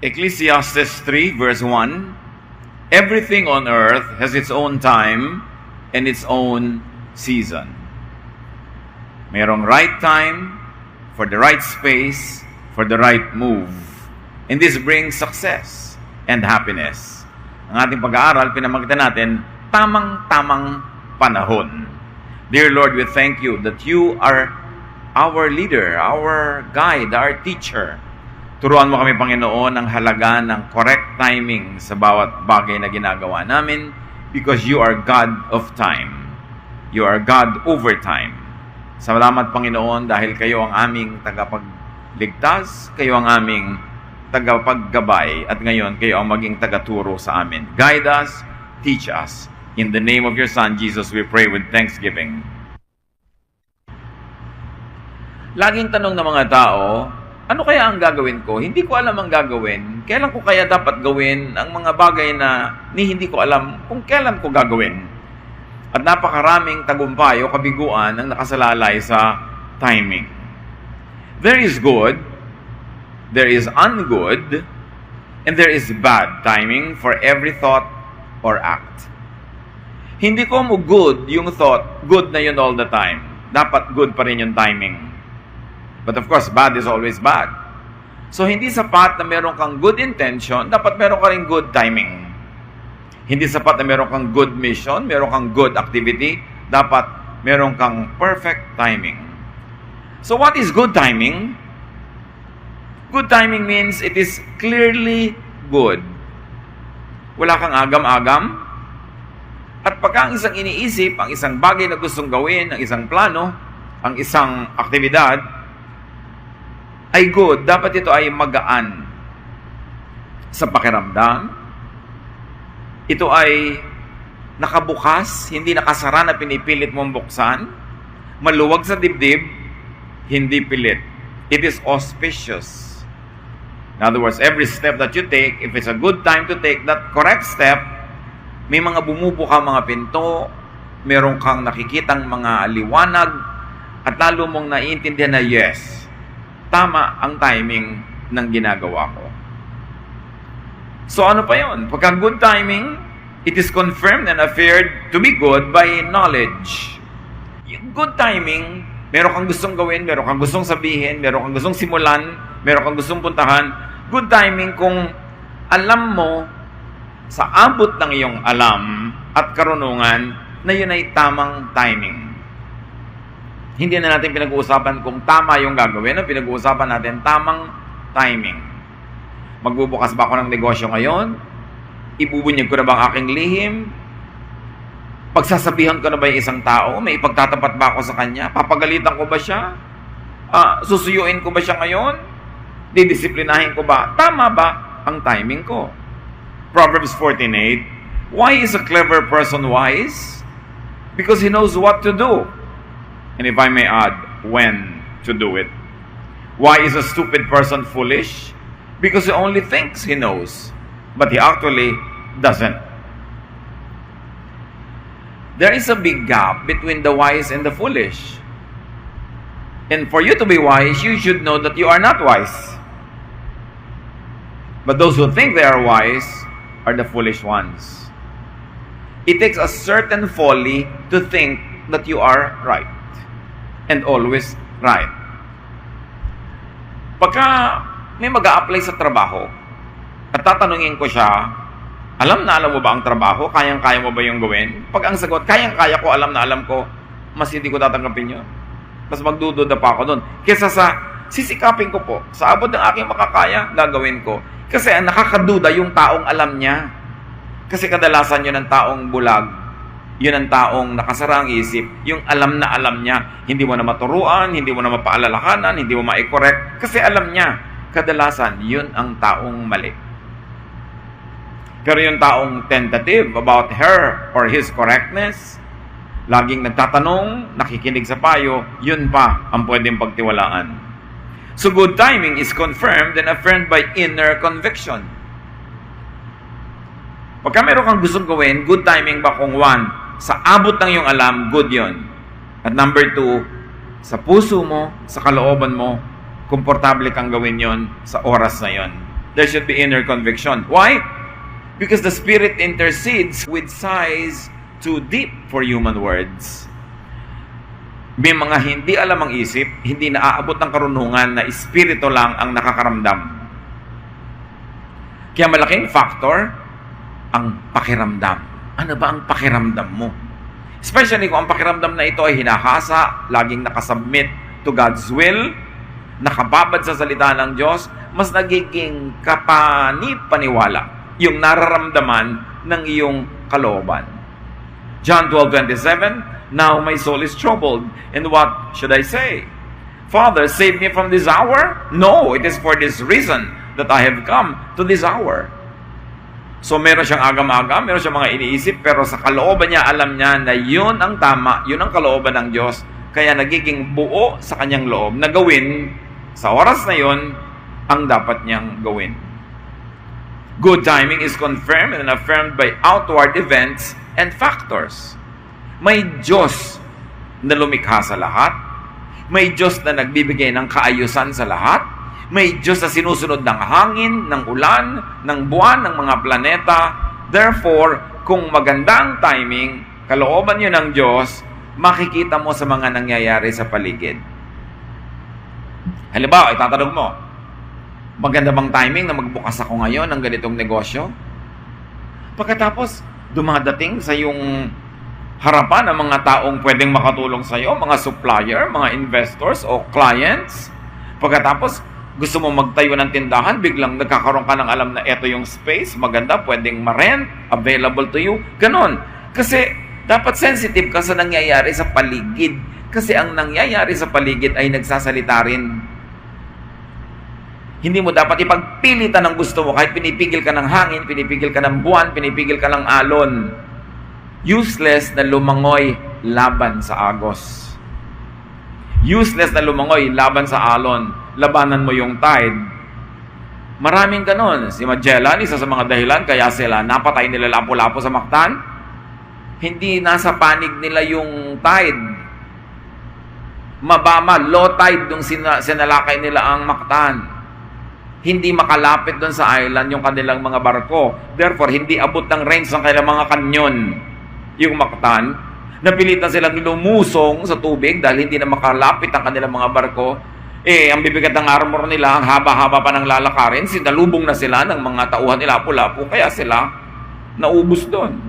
Ecclesiastes 3 verse 1, everything on earth has its own time and its own season. Mayroong right time for the right space, for the right move. And this brings success and happiness. Ang ating pag-aaral, pinamagitan natin, tamang-tamang panahon. Dear Lord, we thank you that you are our leader, our guide, our teacher. Turuan mo kami, Panginoon, ang halaga ng correct timing sa bawat bagay na ginagawa namin because you are God of time. You are God over time. Salamat, Panginoon, dahil kayo ang aming tagapagligtas, kayo ang aming tagapaggabay, at ngayon kayo ang maging tagaturo sa amin. Guide us, teach us. In the name of your Son, Jesus, we pray with thanksgiving. Laging tanong ng mga tao, ano kaya ang gagawin ko? Hindi ko alam ang gagawin. Kailan ko kaya dapat gawin ang mga bagay na hindi ko alam kung kailan ko gagawin? At napakaraming tagumpay o kabiguan ang nakasalalay sa timing. There is good, there is ungood, and there is bad timing for every thought or act. Hindi ko mo good yung thought, good na yun all the time. Dapat good pa rin yung timing. But of course, bad is always bad. So, hindi sapat na meron kang good intention, dapat meron ka rin good timing. Hindi sapat na meron kang good mission, meron kang good activity, dapat meron kang perfect timing. So, what is good timing? Good timing means it is clearly good. Wala kang agam-agam. At pagka ang isang iniisip, ang isang bagay na gustong gawin, ang isang plano, ang isang aktibidad, ay good, dapat ito ay magaan sa pakiramdam. Ito ay nakabukas, hindi nakasara na pinipilit mong buksan. Maluwag sa dibdib, hindi pilit. It is auspicious. In other words, every step that you take, if it's a good time to take that correct step, may mga bumubuka mga pinto, meron kang nakikitang mga liwanag, at lalo mong naiintindihan na yes, tama ang timing ng ginagawa ko. So ano pa yun? Pagka good timing, it is confirmed and affirmed to be good by knowledge. Yung good timing, meron kang gustong gawin, meron kang gustong sabihin, meron kang gustong simulan, meron kang gustong puntahan. Good timing kung alam mo sa abot ng iyong alam at karunungan na yun ay tamang timing. Hindi na natin pinag-uusapan kung tama yung gagawin, pinag-uusapan natin tamang timing. Magbubukas ba ako ng negosyo ngayon? Ibubunyag ko na ba ang aking lihim? Pagsasabihan ko na ba yung isang tao? May ipagtatapat ba ako sa kanya? Papagalitan ko ba siya? Susuyuin ko ba siya ngayon? Didisiplinahin ko ba? Tama ba ang timing ko? Proverbs 14:8, why is a clever person wise? Because he knows what to do. And if I may add, when to do it. Why is a stupid person foolish? Because he only thinks he knows, but he actually doesn't. There is a big gap between the wise and the foolish. And for you to be wise, you should know that you are not wise. But those who think they are wise are the foolish ones. It takes a certain folly to think that you are right. And always right. Pagka may mag-a-apply sa trabaho, at tatanungin ko siya, alam mo ba ang trabaho? Kayang-kaya mo ba yung gawin? Pag ang sagot, kayang-kaya ko, alam ko, mas hindi ko tatanggapin yun. Mas magdududa pa ako doon. Kesa sa, sisikapin ko po, sa abot ng aking makakaya, gagawin ko. Kasi nakakaduda yung taong alam niya. Kasi kadalasan yun ang taong bulag. Yun ang taong nakasara ang isip, yung alam na alam niya. Hindi mo na maturuan, hindi mo na mapaalalakanan, hindi mo ma-correct. Kasi alam niya, kadalasan, yun ang taong mali. Pero yung taong tentative about her or his correctness, laging nagtatanong, nakikinig sa payo, yun pa ang pwedeng pagtiwalaan. So good timing is confirmed and affirmed by inner conviction. Pagka meron kang gustong gawin, good timing ba kung one, sa abot ng iyong alam, good yon. At number 2, sa puso mo, sa kalooban mo, komportable kang gawin yon sa oras na yon. there should be inner conviction. Why? Because the Spirit intercedes with sighs too deep for human words. May mga hindi alam ang isip, hindi naaabot ng karunungan na espiritu lang ang nakakaramdam. Kaya malaking factor ang pakiramdam. Ano ba ang pakiramdam mo? Especially kung ang pakiramdam na ito ay hinahasa, laging nakasubmit to God's will, nakababad sa salita ng Diyos, mas nagiging kapani-paniwala yung nararamdaman ng iyong kalooban. John 12:27, now my soul is troubled, and what should I say? Father, save me from this hour? No, it is for this reason that I have come to this hour. So meron siyang agam-agam, meron siyang mga iniisip, pero sa kalooban niya, alam niya na yun ang tama, yun ang kalooban ng Diyos, kaya nagiging buo sa kanyang loob na gawin sa oras na yun ang dapat niyang gawin. Good timing is confirmed and affirmed by outward events and factors. May Diyos na lumikha sa lahat. May Diyos na nagbibigay ng kaayusan sa lahat. May Diyos na sinusunod ng hangin, ng ulan, ng buwan, ng mga planeta. Therefore, kung maganda ang timing, kalooban yun ng Diyos, makikita mo sa mga nangyayari sa paligid. Halimbawa, itatanong mo, maganda bang timing na magbukas ako ngayon ng ganitong negosyo? Pagkatapos, dumadating sa iyong harapan ang mga taong pwedeng makatulong sa iyo, mga supplier, mga investors o clients. Pagkatapos, gusto mo magtayo ng tindahan, biglang nagkakaroon ka ng alam na eto yung space, maganda, pwedeng ma-rent, available to you. Ganon. Kasi dapat sensitive ka sa nangyayari sa paligid. Kasi ang nangyayari sa paligid ay nagsasalita rin. Hindi mo dapat ipagpilitan ang gusto mo kahit pinipigil ka ng hangin, pinipigil ka ng buwan, pinipigil ka ng alon. Useless na lumangoy laban sa agos. Useless na lumangoy laban sa alon. Labanan mo yung tide. Maraming ganon. Si Magellan, isa sa mga dahilan kaya sila napatay nila Lapu-Lapu sa Mactan. Hindi nasa panig nila yung tide. Mababa, low tide nung sinalakay nila ang Mactan. Hindi makalapit doon sa island yung kanilang mga barko. Therefore, hindi abot ng range ng kanilang mga kanyon yung Mactan. Napilitan silang lumusong sa tubig dahil hindi na makalapit ang kanilang mga barko. Ang bibigat ng armor nila, ang haba-haba pa ng lalakarin, sinalubong na sila ng mga tauhan nila Lapu-Lapu, kaya sila naubos doon.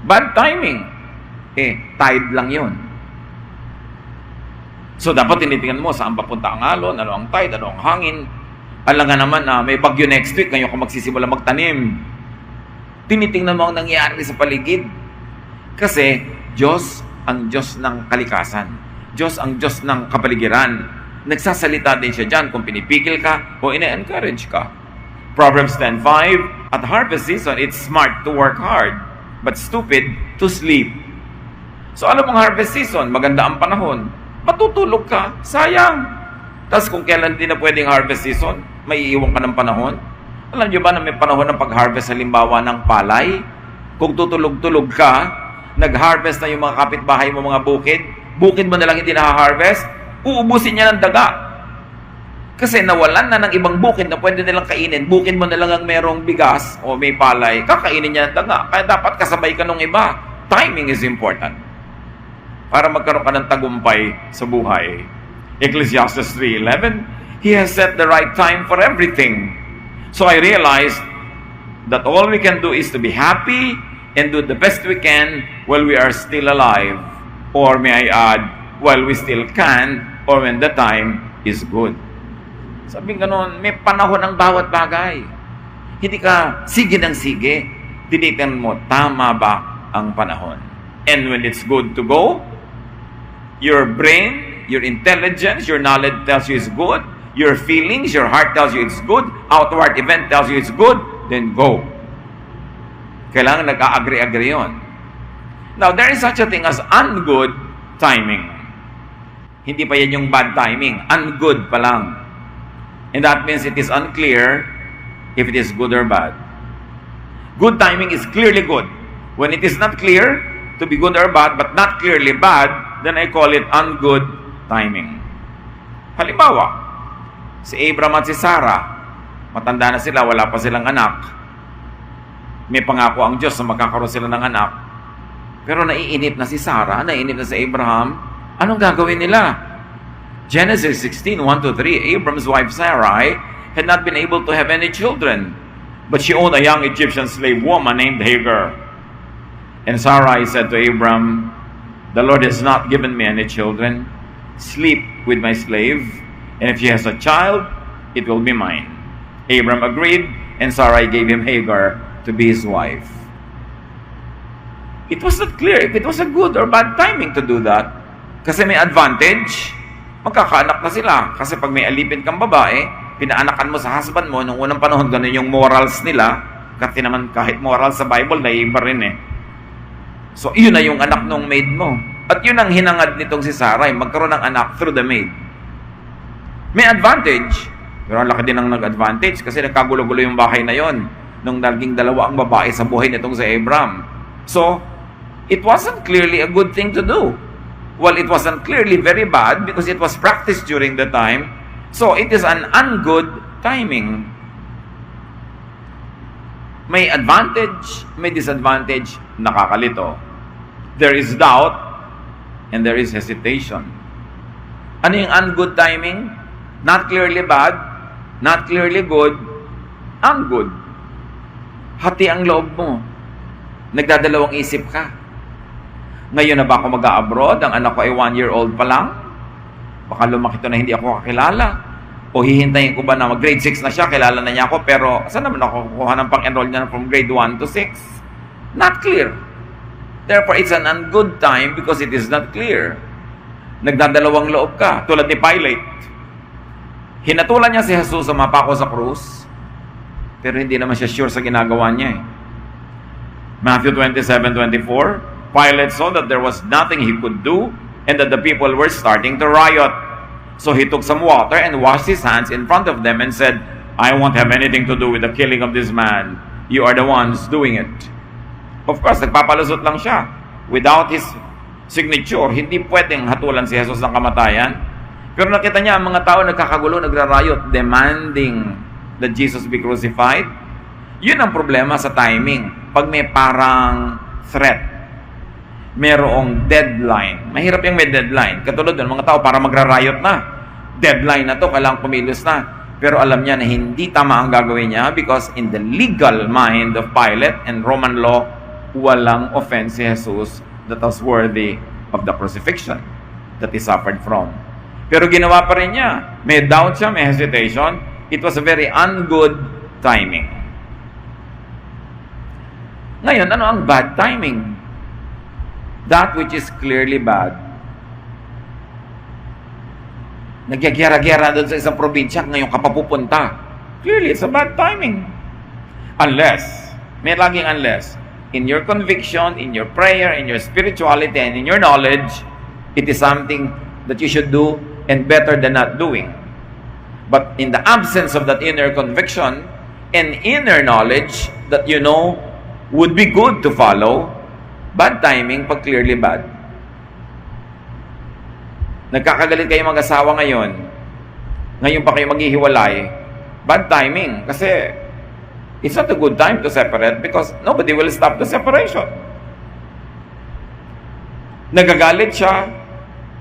Bad timing. Tide lang yun. So, dapat tinitingnan mo saan papunta ang alon, ano ang tide, ano ang hangin. Alam nga naman na may bagyo next week, ngayon ka magsisimula magtanim. Tinitingnan mo ang nangyayari sa paligid. Kasi, Diyos ang Diyos ng kalikasan. Diyos ang Diyos ng kapaligiran. Nagsasalita din siya dyan kung pinipigil ka o ina-encourage ka. Proverbs 10:5, at harvest season, it's smart to work hard, but stupid to sleep. So ano mong harvest season? Maganda ang panahon. Matutulog ka. Sayang. Tapos kung kailan din na pwedeng harvest season, may iiwan ka ng panahon. Alam niyo ba na may panahon ng pag-harvest halimbawa ng palay? Kung tutulog-tulog ka, nag-harvest na yung mga kapitbahay mo, mga bukid mo na lang hindi na-harvest, uubusin niya ng daga. Kasi nawalan na ng ibang bukid na pwede nilang kainin. Bukid mo na lang ang merong bigas o may palay, kakainin niya ng daga. Kaya dapat kasabay ka nung iba. Timing is important. Para magkaroon ka ng tagumpay sa buhay. Ecclesiastes 3:11, He has set the right time for everything. So I realized that all we can do is to be happy and do the best we can while we are still alive. Or may I add, while we still can, or when the time is good. Sabi ganon, may panahon ang bawat bagay. Hindi ka sige ng sige. Tinitingnan mo, tama ba ang panahon? And when it's good to go, your brain, your intelligence, your knowledge tells you it's good. Your feelings, your heart tells you it's good. Outward event tells you it's good. Then go. Kailangan nag-agree-agree yun. Now, there is such a thing as ungood timing. Hindi pa yan yung bad timing. Ungood pa lang. And that means it is unclear if it is good or bad. Good timing is clearly good. When it is not clear to be good or bad, but not clearly bad, then I call it ungood timing. Halimbawa, si Abraham at si Sarah, Matanda na sila, wala pa silang anak. May pangako ang Diyos na magkakaroon sila ng anak. Pero naiinip na si Sarah, naiinip na si Abraham. Anong gagawin nila? Genesis 16:1-3, Abram's wife Sarai had not been able to have any children, but she owned a young Egyptian slave woman named Hagar. And Sarai said to Abram, "The Lord has not given me any children. Sleep with my slave, and if she has a child, it will be mine." Abram agreed, and Sarai gave him Hagar to be his wife. It was not clear if it was a good or bad timing to do that. Kasi may advantage. Magkakaanak na sila. Kasi pag may alipin kang babae, pinaanakan mo sa husband mo, nung unang panahon, ganun yung morals nila. Kasi naman kahit moral sa Bible, naiiba rin eh. So, yun na yung anak nung maid mo. At yun ang hinangad nitong si Sarai, magkaroon ng anak through the maid. May advantage. Pero ang laki din ang nag-advantage kasi nagkagulo-gulo yung bahay na yon nung naging dalawa ang babae sa buhay nitong si Abram. So, it wasn't clearly a good thing to do. Well, it wasn't clearly very bad because it was practiced during the time. So, it is an ungood timing. May advantage, may disadvantage, nakakalito. There is doubt, and there is hesitation. Ano yung ungood timing? Not clearly bad, not clearly good, ungood. Hati ang loob mo. Nagdadalawang isip ka. Ngayon na ba ako mag-a-abroad? Ang anak ko ay 1-year-old pa lang? Baka lumaki to na hindi ako kakilala. O hihintayin ko ba na mag-grade 6 na siya, kilala na niya ako, pero saan naman ako kukuha ng pang-enroll niya from grade 1 to 6? Not clear. Therefore, it's an ungood time because it is not clear. Nagdadalawang loob ka, tulad ni Pilate. Hinatulan niya si Jesus sa mapako sa krus, pero hindi naman siya sure sa ginagawa niya eh. Matthew 27:24, Pilate saw that there was nothing he could do and that the people were starting to riot. So he took some water and washed his hands in front of them and said, "I won't have anything to do with the killing of this man. You are the ones doing it." Of course, nagpapalusot lang siya. Without his signature, hindi pwedeng hatulan si Jesus ng kamatayan. Pero nakita niya, ang mga tao nagkakagulo, nagrarayot, demanding that Jesus be crucified. Yun ang problema sa timing. Pag may parang threat, merong deadline. Mahirap yung may deadline. Katulad doon, mga tao para magrarayot na. Deadline na to, kailangang kumilos na. Pero alam niya na hindi tama ang gagawin niya because in the legal mind of Pilate and Roman law, walang offense si Jesus that was worthy of the crucifixion that he suffered from. Pero ginawa pa rin niya. May doubt siya, may hesitation. It was a very ungood timing. Ngayon, ano ang bad timing? That which is clearly bad. Nagyagyara-gyara doon sa isang probinsya, ngayon ka pa pupunta. Clearly, it's a bad timing. Unless, may laging unless, in your conviction, in your prayer, in your spirituality, and in your knowledge, it is something that you should do and better than not doing. But in the absence of that inner conviction and inner knowledge that you know would be good to follow, bad timing pag clearly bad. Nagkakagalit kayo mag-asawa ngayon. Ngayon pa kayo maghihiwalay. Bad timing. Kasi it's not a good time to separate because nobody will stop the separation. Nagagalit siya.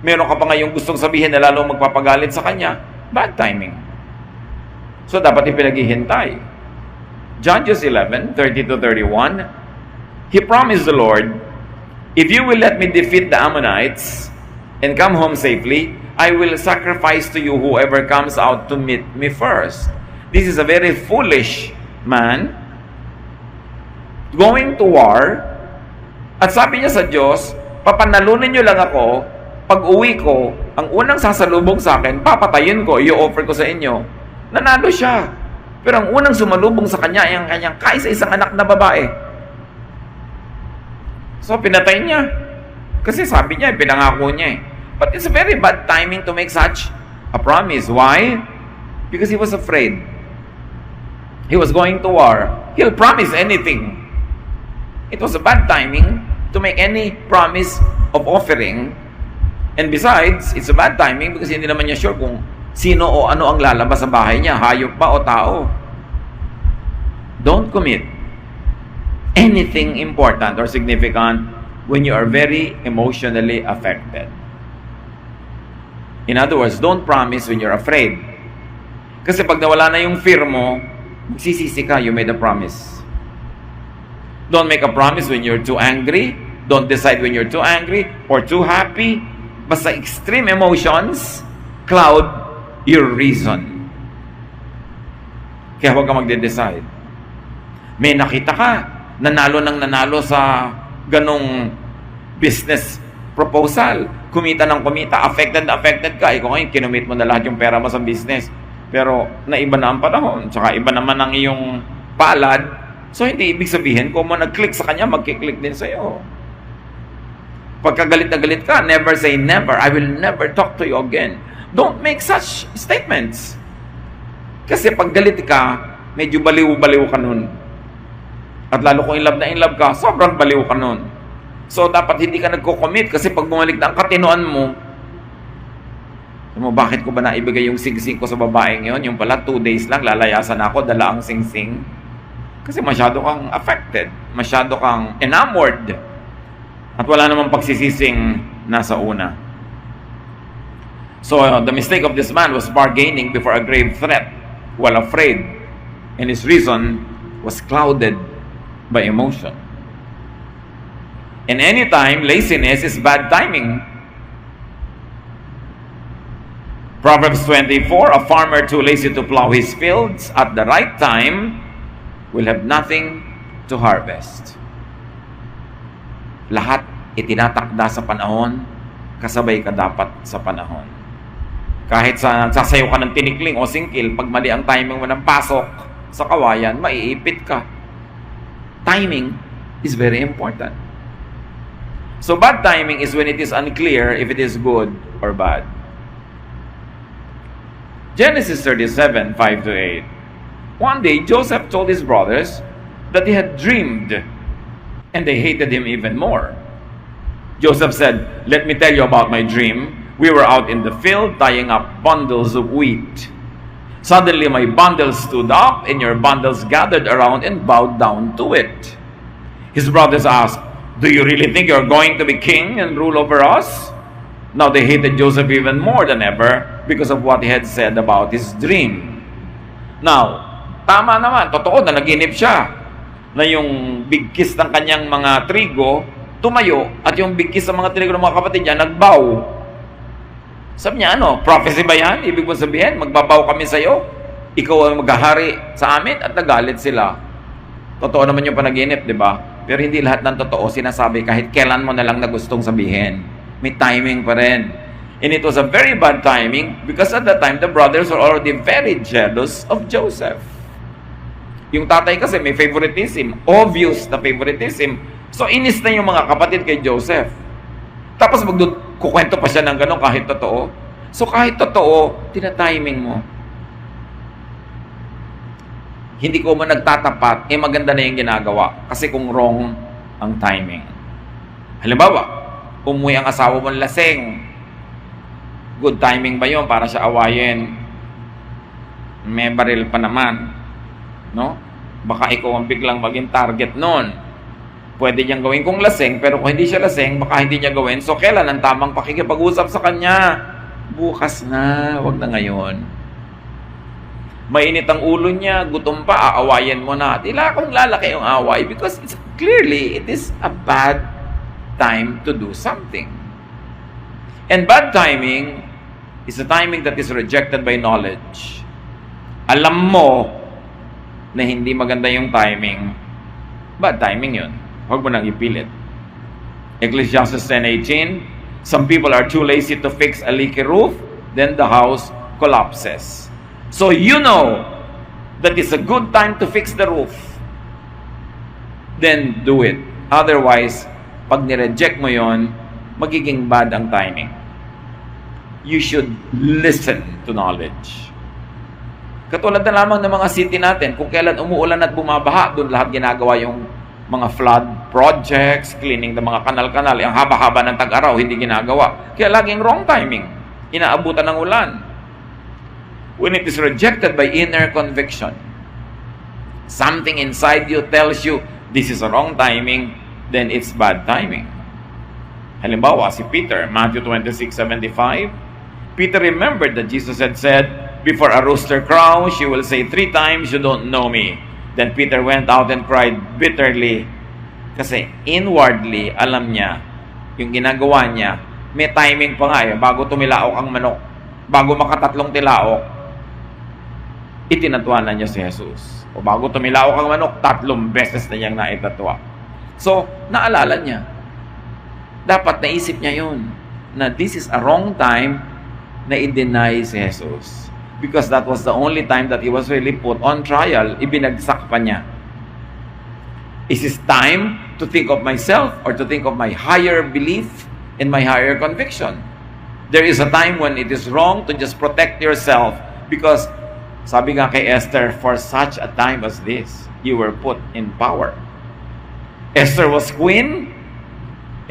Meron ka pa ngayong gustong sabihin na lalong magpapagalit sa kanya. Bad timing. So dapat ipinaghihintay. Judges 11:30-31. He promised the Lord, "If you will let me defeat the Ammonites and come home safely, I will sacrifice to you whoever comes out to meet me first." This is a very foolish man going to war. At sabi niya sa Diyos, papanalunin niyo lang ako, pag uwi ko, ang unang sasalubong sa akin, papatayin ko, i-offer ko sa inyo. Nanalo siya. Pero ang unang sumalubong sa kanya ay ang kanyang kaisa-isang anak na babae. So, pinatay niya. Kasi sabi niya, pinangako niya eh. But it's a very bad timing to make such a promise. Why? Because he was afraid. He was going to war. He'll promise anything. It was a bad timing to make any promise of offering. And besides, it's a bad timing because hindi naman niya sure kung sino o ano ang lalabas sa bahay niya, hayop ba o tao. Don't commit anything important or significant when you are very emotionally affected. In other words, don't promise when you're afraid. Kasi pag nawala na yung fear mo, magsisisi ka, you made a promise. Don't make a promise when you're too angry. Don't decide when you're too angry or too happy. Basta extreme emotions cloud your reason. Kaya huwag ka magde-decide. May nakita ka, nanalo sa ganong business proposal. Kumita ng kumita, affected ka. Ikaw ngayon, kinumit mo na lahat yung pera mo sa business. Pero naiba na ang panahon, tsaka iba naman ang iyong palad. So hindi ibig sabihin, kung mo nag-click sa kanya, mag-click din sa'yo. Pagka galit na galit ka, never say never. I will never talk to you again. Don't make such statements. Kasi pag galit ka, medyo baliw-baliw ka nun. At lalo kung in love ka, sobrang baliw ka nun. So, dapat hindi ka nagko-commit kasi pag bumalik na ang katinoan mo, bakit ko ba naibigay yung sing-sing ko sa babaeng yon? Yung pala, 2 days lang, lalayasan ako, dala ang sing-sing. Kasi masyado kang affected. Masyado kang enamored. At wala namang pagsisising nasa una. So, the mistake of this man was bargaining before a grave threat while afraid. And his reason was clouded by emotion. And anytime, laziness is bad timing. Proverbs 24, a farmer too lazy to plow his fields at the right time will have nothing to harvest. Lahat itinatakda sa panahon, kasabay ka dapat sa panahon. Kahit sasayaw ka ng tinikling o singkil, pag mali ang timing mo ng pasok sa kawayan, maiipit ka. Timing is very important. So bad timing is when it is unclear if it is good or bad. Genesis 37, 5-8. One day, Joseph told his brothers that he had dreamed, and they hated him even more. Joseph said, "Let me tell you about my dream. We were out in the field tying up bundles of wheat. Suddenly my bundles stood up, and your bundles gathered around and bowed down to it." His brothers asked, "Do you really think you're going to be king and rule over us?" Now they hated Joseph even more than ever because of what he had said about his dream. Now, tama naman, totoo na naginip siya na yung bigkis ng kanyang mga trigo tumayo at yung bigkis ng mga trigo ng mga kapatid niya nagbow. Sabi niya, prophecy ba yan? Ibig mo sabihin, magbabaw kami sa'yo? Ikaw ang maghahari sa amin? At nagalit sila. Totoo naman yung panaginip, di ba? Pero hindi lahat ng totoo sinasabi kahit kailan mo na lang na gustong sabihin. May timing pa rin. And it was a very bad timing because at that time, the brothers were already very jealous of Joseph. Yung tatay kasi may favoritism. Obvious na favoritism. So, inis na yung mga kapatid kay Joseph. Tapos kukwento pa siya ng gano'n kahit totoo. So, kahit totoo, tinatiming mo. Hindi ko man nagtatapat, maganda na yung ginagawa. Kasi kung wrong ang timing. Halimbawa, umuwi ang asawa mong laseng. Good timing ba yun para siya awayin? May baril pa naman. No? Baka ikaw ang biglang maging target nun. Pwede niyang gawin kung laseng, pero kung hindi siya laseng, baka hindi niya gawin. So, kailan ang tamang pakikipag-usap sa kanya? Bukas na, wag na ngayon. Mainit ang ulo niya, gutom pa, aawayin mo na. Tila kung lalaki yung away because clearly, it is a bad time to do something. And bad timing is a timing that is rejected by knowledge. Alam mo na hindi maganda yung timing, bad timing yun. Huwag mo nang ipilit. Ecclesiastes 10:18, some people are too lazy to fix a leaky roof, then the house collapses. So you know that it's a good time to fix the roof. Then do it. Otherwise, pag nireject mo yon, magiging bad ang timing. You should listen to knowledge. Katulad na lamang ng mga city natin, kung kailan umuulan at bumabaha, doon lahat ginagawa yung mga flood projects, cleaning ng mga kanal-kanal. Ang haba-haba ng tag-araw, hindi ginagawa. Kaya laging wrong timing. Inaabutan ng ulan. When it is rejected by inner conviction. something inside you tells you this is a wrong timing, then it's bad timing. Halimbawa, si Peter, Matthew 26:75, Peter remembered that Jesus had said, before a rooster crows, you will say 3 times, you don't know me. Then Peter went out and cried bitterly. Kasi inwardly, alam niya, yung ginagawa niya, may timing pa nga bago tumilaok ang manok, bago makatatlong tilaok, itinatwanan niya si Jesus. O bago tumilaok ang manok, 3 beses na niyang naitatwa. So, naalala niya. Dapat naisip niya yun, na this is a wrong time na i-deny si Jesus. Because that was the only time that he was really put on trial. Ibinagsak pa niya. Is this time to think of myself or to think of my higher belief and my higher conviction? There is a time when it is wrong to just protect yourself because sabi nga kay Esther, for such a time as this, you were put in power. Esther was queen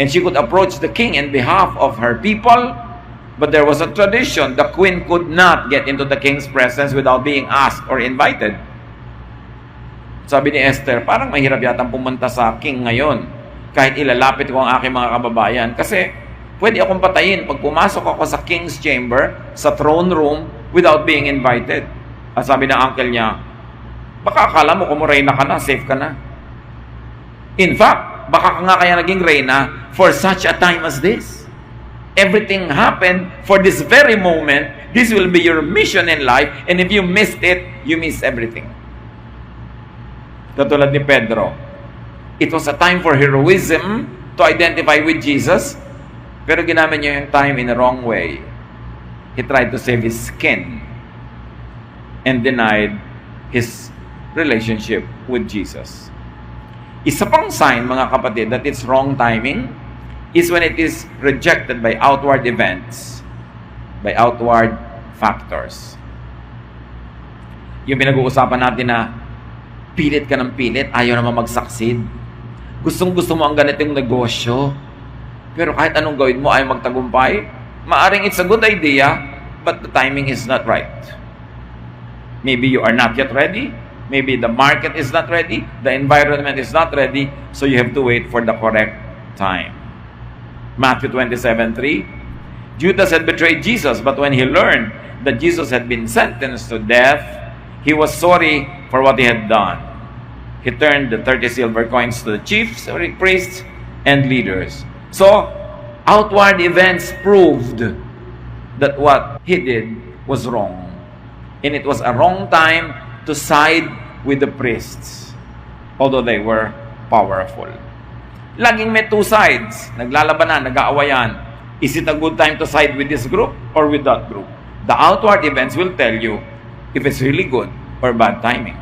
and she could approach the king in behalf of her people, but there was a tradition. The queen could not get into the king's presence without being asked or invited. Sabi ni Esther, parang mahirap yatang pumunta sa king ngayon kahit ilalapit ko ang aking mga kababayan kasi pwede akong patayin pag pumasok ako sa king's chamber, sa throne room, without being invited. At sabi ng uncle niya, baka akala mo kung reyna ka na, safe ka na. In fact, baka ka nga kaya naging reyna for such a time as this. Everything happened for this very moment. This will be your mission in life, and if you missed it, you miss everything. Katulad ni Pedro, it was a time for heroism to identify with Jesus, pero ginamit niya yung time in the wrong way. He tried to save his skin and denied his relationship with Jesus. Isa pang sign, mga kapatid, that it's wrong timing is when it is rejected by outward events, by outward factors. Yung pinag-uusapan natin na pilit ka ng pilit, ayaw naman mag-succeed. Gustong-gusto mo ang ganitong negosyo, pero kahit anong gawin mo ay magtagumpay, maaring it's a good idea, but the timing is not right. Maybe you are not yet ready, maybe the market is not ready, the environment is not ready, so you have to wait for the correct time. Matthew 27:3, Judas had betrayed Jesus, but when he learned that Jesus had been sentenced to death, he was sorry for what he had done. He turned the 30 silver coins to the chiefs, priests, and leaders. So, outward events proved that what he did was wrong. And it was a wrong time to side with the priests, although they were powerful. Laging may 2 sides. Naglalabanan, nag-aawayan. Is it a good time to side with this group or with that group? The outward events will tell you if it's really good or bad timing.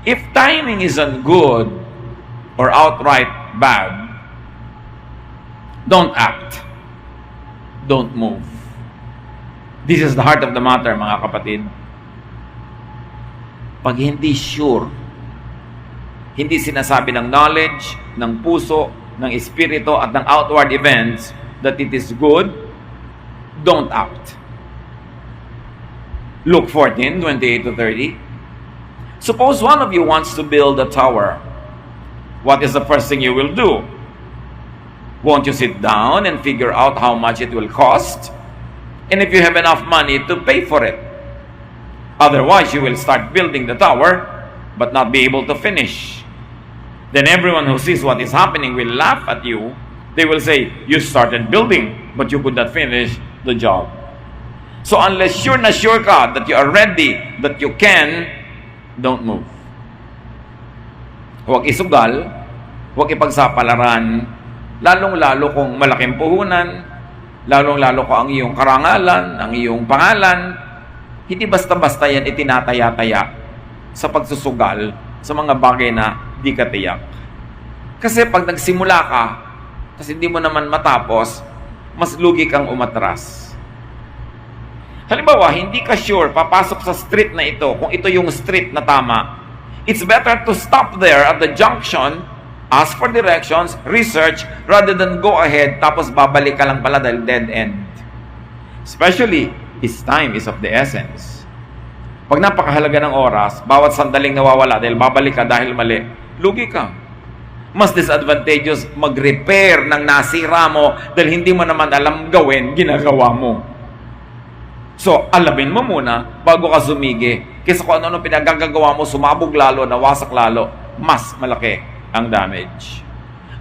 If timing isn't good or outright bad, don't act. Don't move. This is the heart of the matter, mga kapatid. Pag hindi sure, hindi sinasabi ng knowledge, ng puso, ng espiritu at ng outward events that it is good, don't act. Luke 14:28-30. Suppose one of you wants to build a tower. What is the first thing you will do? Won't you sit down and figure out how much it will cost? And if you have enough money to pay for it. Otherwise, you will start building the tower, but not be able to finish. Then everyone who sees what is happening will laugh at you. They will say, you started building, but you could not finish the job. So unless sure na sure ka that you are ready, that you can, don't move. Huwag isugal, huwag ipagsapalaran, lalong-lalo kung malaking puhunan, lalong-lalo kung ang iyong karangalan, ang iyong pangalan, hindi basta-basta yan itinataya-taya sa pagsusugal sa mga bagay na di ka tiyak. Kasi pag nagsimula ka, kasi hindi mo naman matapos, mas lugi kang umatras. Halimbawa, hindi ka sure papasok sa street na ito, kung ito yung street na tama, it's better to stop there at the junction, ask for directions, research, rather than go ahead, tapos babalik ka lang pala dahil dead end. Especially, his time is of the essence. Pag napakahalaga ng oras, bawat sandaling nawawala dahil babalik ka dahil mali, lugi ka. Mas disadvantageous mag-repair ng nasira mo dahil hindi mo naman alam gawin, ginagawa mo. So, alamin mo muna bago ka sumigi. Kaysa kung ano-ano pinagagagawa mo, sumabog lalo, nawasak lalo, mas malaki ang damage.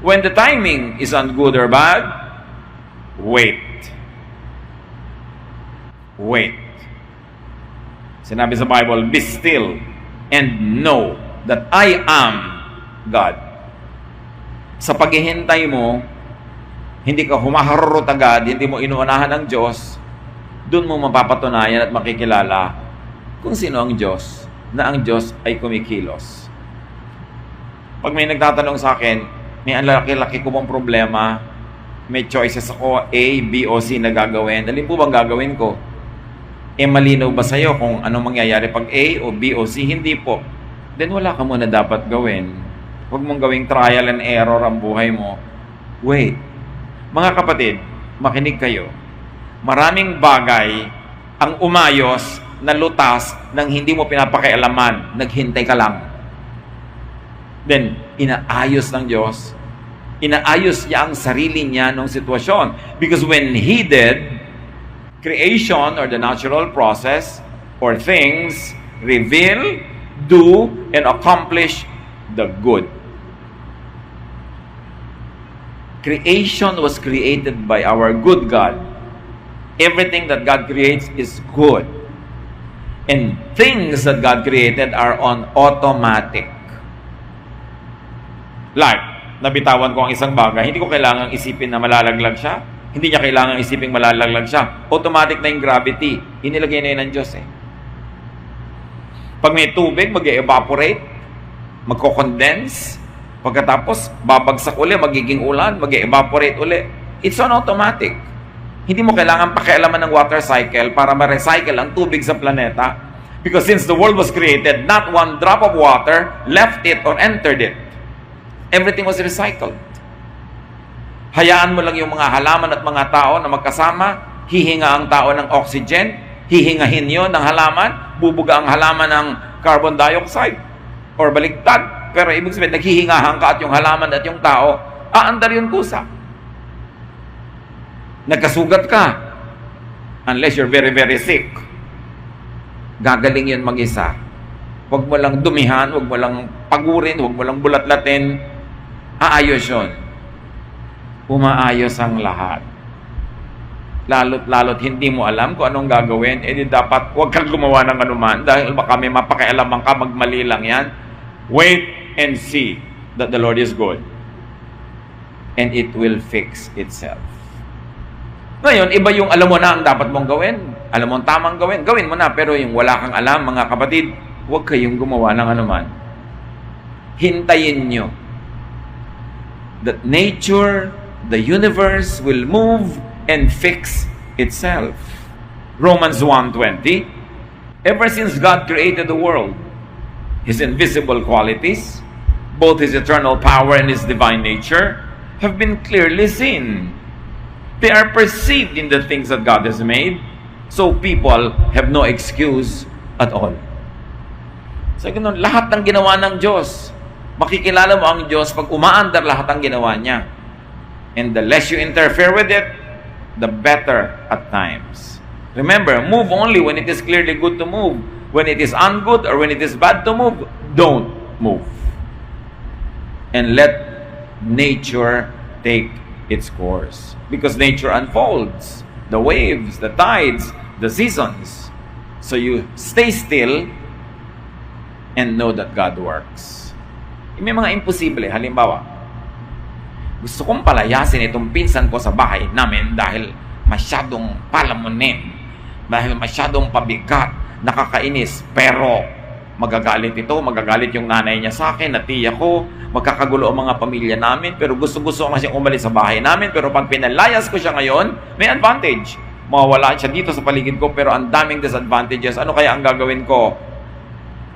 When the timing is on good or bad, wait. Wait. Sinabi sa Bible, be still and know that I am God. Sa paghihintay mo, hindi ka humaharurot agad, hindi mo inuunahan ang Diyos, doon mo mapapatunayan at makikilala kung sino ang Diyos, na ang Diyos ay kumikilos. Pag may nagtatanong sa akin, may ang laki-laki ko bang problema, may choices ako, A, B, o C na gagawin. Alin po bang gagawin ko? Malinaw ba sa'yo kung anong mangyayari pag A o B o C? Hindi po. Then wala ka muna dapat gawin. Huwag mong gawing trial and error ang buhay mo. Wait. Mga kapatid, makinig kayo. Maraming bagay ang umayos na lutas nang hindi mo pinapakialaman. Naghintay ka lang. Then, inaayos ng Diyos. Inaayos niya ang sarili niya ng sitwasyon. Because when He did, creation or the natural process or things reveal, do, and accomplish the good. Creation was created by our good God. Everything that God creates is good. And things that God created are on automatic. Like, nabitawan ko ang isang bagay, hindi ko kailangang isipin na malalaglag siya. Hindi niya kailangang isipin malalaglag siya. Automatic na yung gravity. Inilagay na yun ng Diyos eh. Pag may tubig, mag-evaporate, magko-condense, pagkatapos, babagsak uli, magiging ulan, mag-evaporate uli. It's on automatic. Hindi mo kailangan pakialaman ng water cycle para ma-recycle ang tubig sa planeta. Because since the world was created, not one drop of water left it or entered it. Everything was recycled. Hayaan mo lang yung mga halaman at mga tao na magkasama, hihinga ang tao ng oxygen, hihingahin yon ng halaman, bubuga ang halaman ng carbon dioxide, or baligtad. Pero ibig sabihin, naghihingahan ka at yung halaman at yung tao, aandar yung kusa. Nagkasugat ka, unless you're very, very sick, gagaling yun mag-isa. Huwag mo lang dumihan, huwag mo lang pagurin, huwag mo lang bulatlatin, aayos yun. Umaayos ang lahat. Lalo't hindi mo alam kung anong gagawin, edi dapat huwag kang gumawa ng anuman dahil baka may mapakialaman ka, magmali lang yan. Wait and see that the Lord is good. And it will fix itself. Ngayon, iba yung alam mo na ang dapat mong gawin. Alam mo ang tamang gawin. Gawin mo na. Pero yung wala kang alam, mga kapatid, huwag kayong gumawa ng anuman. Hintayin nyo that nature, the universe will move and fix itself. Romans 1:20. Ever since God created the world, His invisible qualities, both His eternal power and His divine nature, have been clearly seen. They are perceived in the things that God has made, so people have no excuse at all. So, ganun, lahat ng ginawa ng Diyos, makikilala mo ang Diyos pag umaandar lahat ng ginawa niya. And the less you interfere with it, the better at times. Remember, move only when it is clearly good to move. When it is ungood or when it is bad to move, don't move. And let nature take its course. Because nature unfolds. The waves, the tides, the seasons. So you stay still and know that God works. May mga imposible. Halimbawa, gusto kong palayasin itong pinsan ko sa bahay namin dahil masyadong palamunin, dahil masyadong pabigat, nakakainis, pero magagalit ito, magagalit yung nanay niya sa akin, na tiya ko, magkakagulo ang mga pamilya namin, pero gusto-gusto ko siyang umalis sa bahay namin, pero pag pinalayas ko siya ngayon, may advantage. Mawawala siya dito sa paligid ko, pero ang daming disadvantages. Ano kaya ang gagawin ko?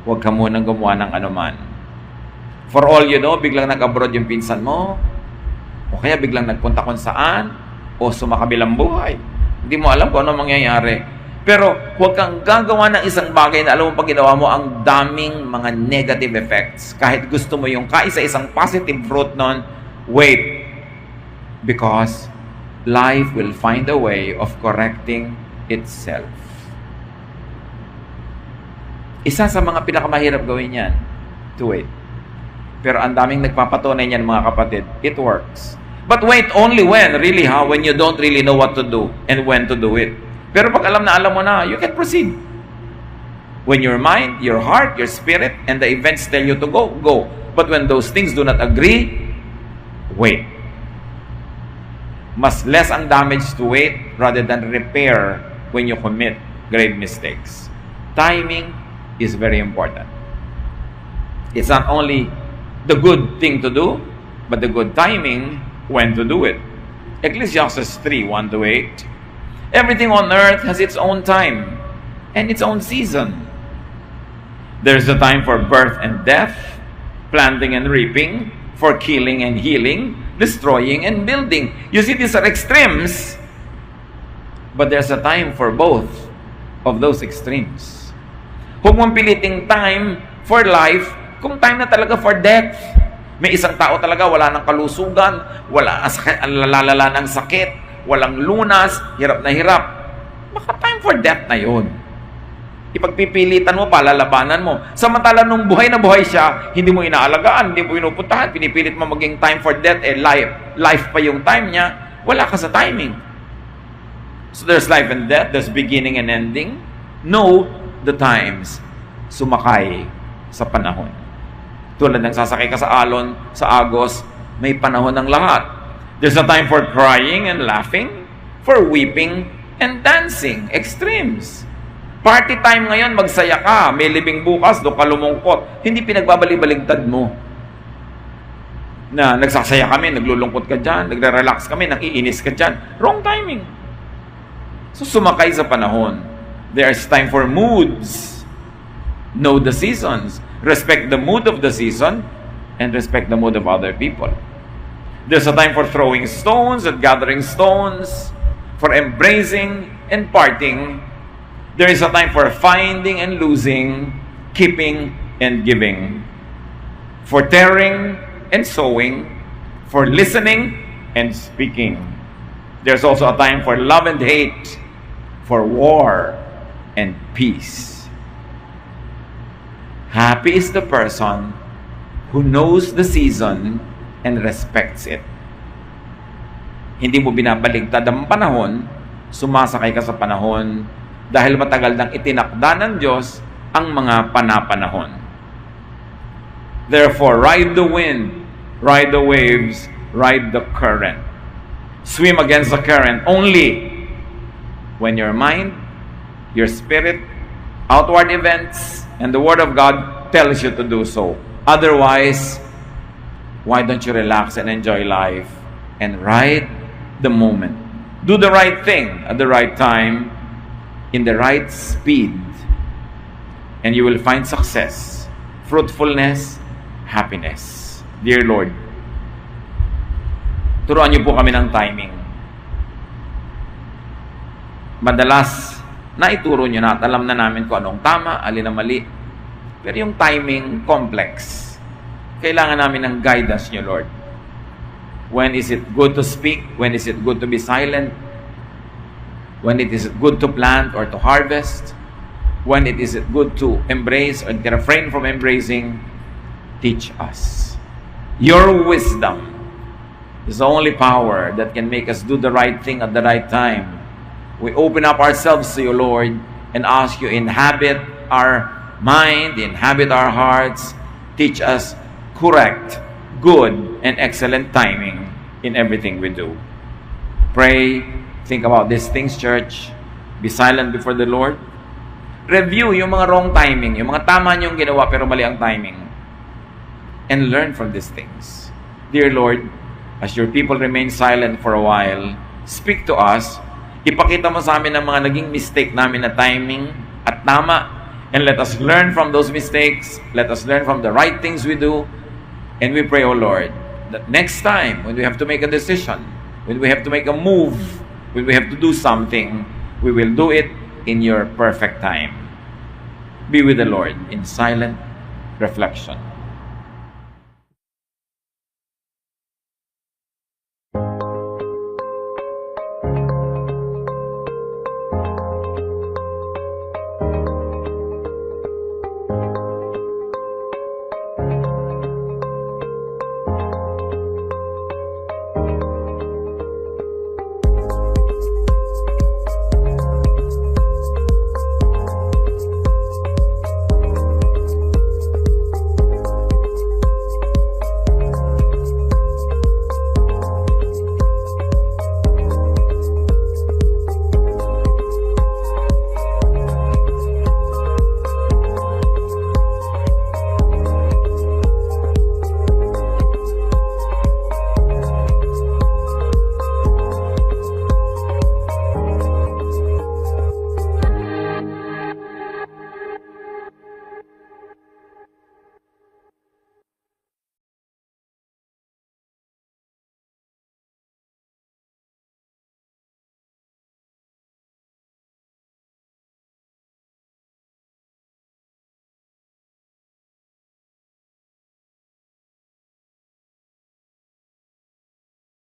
Huwag ka munang gumawa ng anuman. For all you know, biglang nag-abroad yung pinsan mo, o kaya biglang nagpunta kung saan, o sumakabilang buhay. Hindi mo alam kung ano mangyayari. Pero huwag kang gagawa ng isang bagay na alam mo pag ginawa mo ang daming mga negative effects. Kahit gusto mo yung kaisa-isang positive fruit nun, wait. Because life will find a way of correcting itself. Isa sa mga pinakamahirap gawin yan, to wait. Pero ang daming nagpapatunay niyan mga kapatid, it works. But wait only when, really when you don't really know what to do and when to do it. Pero pag alam mo na, you can proceed. When your mind, your heart, your spirit, and the events tell you to go, go. But when those things do not agree, wait. Mas less ang damage to wait rather than repair when you commit grave mistakes. Timing is very important. It's not only the good thing to do, but the good timing when to do it. Ecclesiastes 3:1-8. Everything on earth has its own time and its own season. There's a time for birth and death, planting and reaping, for killing and healing, destroying and building. You see, these are extremes, but there's a time for both of those extremes. Huwag mong piliting time for life kung time na talaga for death. May isang tao talaga, wala ng kalusugan, wala ang lalala ng sakit, walang lunas, hirap na hirap. Baka time for death na yun. Ipagpipilitan mo, palalabanan mo. Samantala nung buhay na buhay siya, hindi mo inaalagaan, hindi mo pinupuntahan, pinipilit mo maging time for death, life pa yung time niya, wala ka sa timing. So there's life and death, there's beginning and ending. Know the times. Sumakay sa panahon. Tulad ng sasakay ka sa alon, sa agos, may panahon ng lahat. There's a time for crying and laughing, for weeping and dancing. Extremes. Party time ngayon, magsaya ka. May libing bukas, doon ka lumungkot. Hindi pinagbabalibaligtad mo. Na nagsasaya kami, naglulungkot ka dyan, nagre-relax kami, nakiinis ka dyan. Wrong timing. So sumakay sa panahon. There's time for moods. Know the seasons. Respect the mood of the season and respect the mood of other people. There's a time for throwing stones and gathering stones, for embracing and parting. There is a time for finding and losing, keeping and giving, for tearing and sowing, for listening and speaking. There's also a time for love and hate, for war and peace. Happy is the person who knows the season and respects it. Hindi mo binabaligtad ang panahon, sumasakay ka sa panahon dahil matagal nang itinakda ng Diyos ang mga panapanahon. Therefore, ride the wind, ride the waves, ride the current. Swim against the current only when your mind, your spirit, outward events, and the Word of God tells you to do so. Otherwise, why don't you relax and enjoy life and ride the moment? Do the right thing at the right time, in the right speed, and you will find success, fruitfulness, happiness. Dear Lord, turuan niyo po kami ng timing. Madalas, naituro niyo na at alam na namin kung anong tama, alin ang mali. Pero yung timing, complex. Kailangan namin ng guidance niyo, Lord. When is it good to speak? When is it good to be silent? When it is good to plant or to harvest? When it is good to embrace or to refrain from embracing? Teach us. Your wisdom is the only power that can make us do the right thing at the right time. We open up ourselves to you, Lord, and ask you, inhabit our mind, inhabit our hearts, teach us correct, good, and excellent timing in everything we do. Pray, think about these things, church. Be silent before the Lord. Review yung mga wrong timing, yung mga tama niyong ginawa pero mali ang timing. And learn from these things. Dear Lord, as your people remain silent for a while, speak to us. Ipakita mo sa amin ang mga naging mistake namin na timing at tama. And let us learn from those mistakes. Let us learn from the right things we do. And we pray, O Lord, that next time when we have to make a decision, when we have to make a move, when we have to do something, we will do it in your perfect time. Be with the Lord in silent reflection.